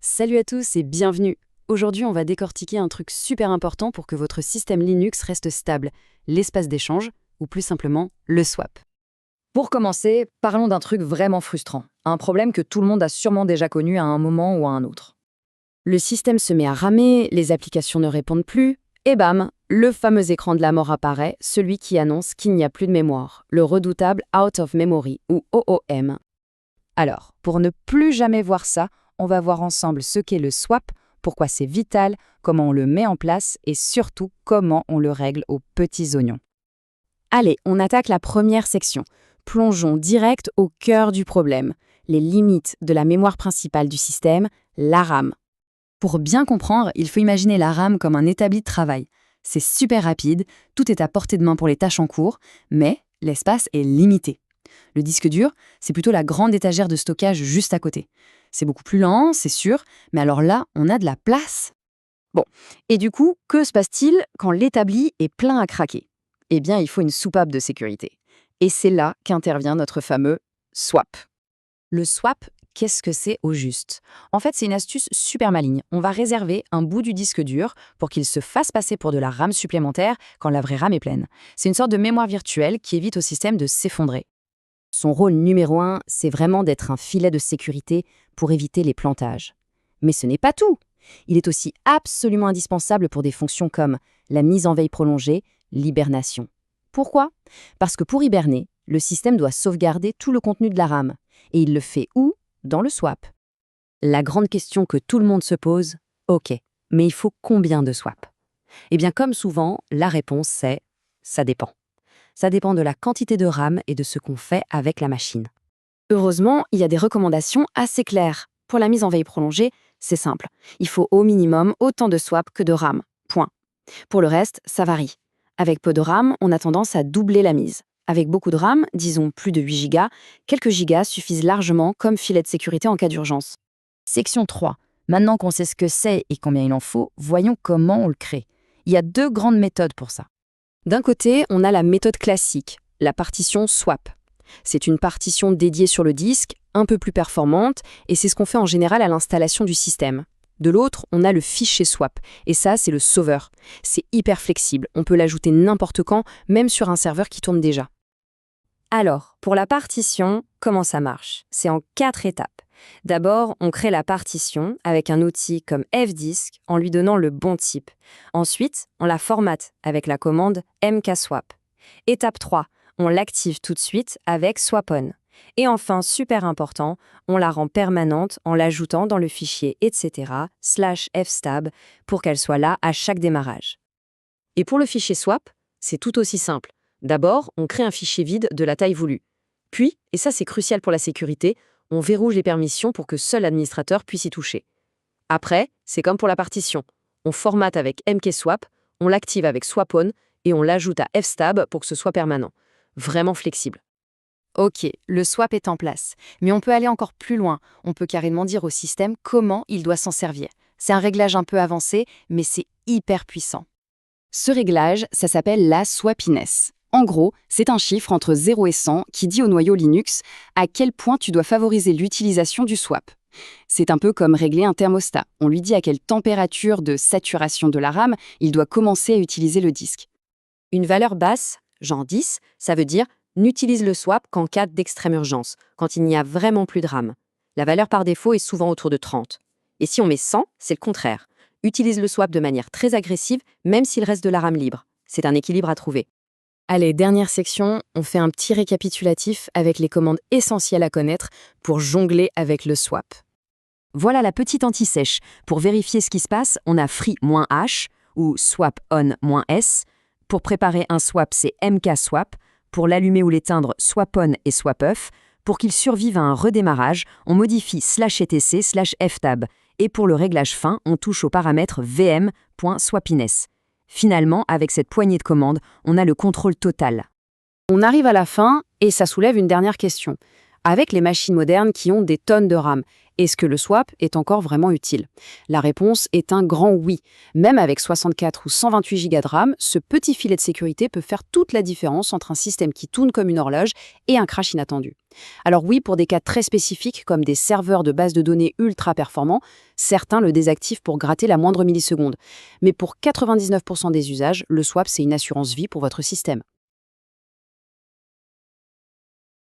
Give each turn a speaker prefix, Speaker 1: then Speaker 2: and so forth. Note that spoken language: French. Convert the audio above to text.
Speaker 1: Salut à tous et bienvenue. Aujourd'hui, on va décortiquer un truc super important pour que votre système Linux reste stable, l'espace d'échange, ou plus simplement, le swap.
Speaker 2: Pour commencer, parlons d'un truc vraiment frustrant, un problème que tout le monde a sûrement déjà connu à un moment ou à un autre.
Speaker 1: Le système se met à ramer, les applications ne répondent plus, et bam, le fameux écran de la mort apparaît, celui qui annonce qu'il n'y a plus de mémoire, le redoutable Out of Memory, ou OOM.
Speaker 2: Alors, pour ne plus jamais voir ça, on va voir ensemble ce qu'est le swap, pourquoi c'est vital, comment on le met en place et surtout comment on le règle aux petits oignons.
Speaker 1: Allez, on attaque la première section. Plongeons direct au cœur du problème, les limites de la mémoire principale du système, la RAM.
Speaker 2: Pour bien comprendre, il faut imaginer la RAM comme un établi de travail. C'est super rapide, tout est à portée de main pour les tâches en cours, mais l'espace est limité. Le disque dur, c'est plutôt la grande étagère de stockage juste à côté. C'est beaucoup plus lent, c'est sûr, mais alors là, on a de la place.
Speaker 1: Bon, et du coup, que se passe-t-il quand l'établi est plein à craquer? Eh bien, il faut une soupape de sécurité. Et c'est là qu'intervient notre fameux swap.
Speaker 2: Le swap, qu'est-ce que c'est au juste? En fait, c'est une astuce super maligne. On va réserver un bout du disque dur pour qu'il se fasse passer pour de la RAM supplémentaire quand la vraie RAM est pleine. C'est une sorte de mémoire virtuelle qui évite au système de s'effondrer.
Speaker 1: Son rôle numéro 1, c'est vraiment d'être un filet de sécurité pour éviter les plantages. Mais ce n'est pas tout. Il est aussi absolument indispensable pour des fonctions comme la mise en veille prolongée, l'hibernation. Pourquoi? Parce que pour hiberner, le système doit sauvegarder tout le contenu de la RAM. Et il le fait où? Dans le swap. La grande question que tout le monde se pose, ok, mais il faut combien de swaps? Eh bien, comme souvent, la réponse c'est « ça dépend ». Ça dépend de la quantité de RAM et de ce qu'on fait avec la machine. Heureusement, il y a des recommandations assez claires. Pour la mise en veille prolongée, c'est simple. Il faut au minimum autant de swap que de RAM. Point. Pour le reste, ça varie. Avec peu de RAM, on a tendance à doubler la mise. Avec beaucoup de RAM, disons plus de 8 Go, quelques gigas suffisent largement comme filet de sécurité en cas d'urgence.
Speaker 2: Section 3. Maintenant qu'on sait ce que c'est et combien il en faut, voyons comment on le crée. Il y a deux grandes méthodes pour ça.
Speaker 1: D'un côté, on a la méthode classique, la partition swap. C'est une partition dédiée sur le disque, un peu plus performante, et c'est ce qu'on fait en général à l'installation du système. De l'autre, on a le fichier swap, et ça, c'est le sauveur. C'est hyper flexible, on peut l'ajouter n'importe quand, même sur un serveur qui tourne déjà. Alors, pour la partition, comment ça marche? C'est en 4 étapes. D'abord, on crée la partition avec un outil comme fdisk en lui donnant le bon type. Ensuite, on la formate avec la commande mkswap. Étape 3, on l'active tout de suite avec swapon. Et enfin, super important, on la rend permanente en l'ajoutant dans le fichier etc/fstab pour qu'elle soit là à chaque démarrage. Et pour le fichier swap, c'est tout aussi simple. D'abord, on crée un fichier vide de la taille voulue. Puis, et ça c'est crucial pour la sécurité, on verrouille les permissions pour que seul l'administrateur puisse y toucher. Après, c'est comme pour la partition. On formate avec mkswap, on l'active avec swapon et on l'ajoute à fstab pour que ce soit permanent. Vraiment flexible. Ok, le swap est en place, mais on peut aller encore plus loin. On peut carrément dire au système comment il doit s'en servir. C'est un réglage un peu avancé, mais c'est hyper puissant. Ce réglage, ça s'appelle la swapiness. En gros, c'est un chiffre entre 0 et 100 qui dit au noyau Linux à quel point tu dois favoriser l'utilisation du swap. C'est un peu comme régler un thermostat. On lui dit à quelle température de saturation de la RAM il doit commencer à utiliser le disque. Une valeur basse, genre 10, ça veut dire n'utilise le swap qu'en cas d'extrême urgence, quand il n'y a vraiment plus de RAM. La valeur par défaut est souvent autour de 30. Et si on met 100, c'est le contraire. Utilise le swap de manière très agressive, même s'il reste de la RAM libre. C'est un équilibre à trouver. Allez, dernière section, on fait un petit récapitulatif avec les commandes essentielles à connaître pour jongler avec le swap. Voilà la petite anti-sèche. Pour vérifier ce qui se passe, on a free-h ou swap-on-s. Pour préparer un swap, c'est mkswap. Pour l'allumer ou l'éteindre, swap-on et swap-off. Pour qu'il survive à un redémarrage, on modifie /etc/ftab. Et pour le réglage fin, on touche au paramètre vm.swapiness. Finalement, avec cette poignée de commandes, on a le contrôle total. On arrive à la fin et ça soulève une dernière question. Avec les machines modernes qui ont des tonnes de RAM, Est-ce que le swap est encore vraiment utile? La réponse est un grand oui. Même avec 64 ou 128 Go de RAM, ce petit filet de sécurité peut faire toute la différence entre un système qui tourne comme une horloge et un crash inattendu. Alors oui, pour des cas très spécifiques comme des serveurs de base de données ultra performants, certains le désactivent pour gratter la moindre milliseconde. Mais pour 99% des usages, le swap c'est une assurance vie pour votre système.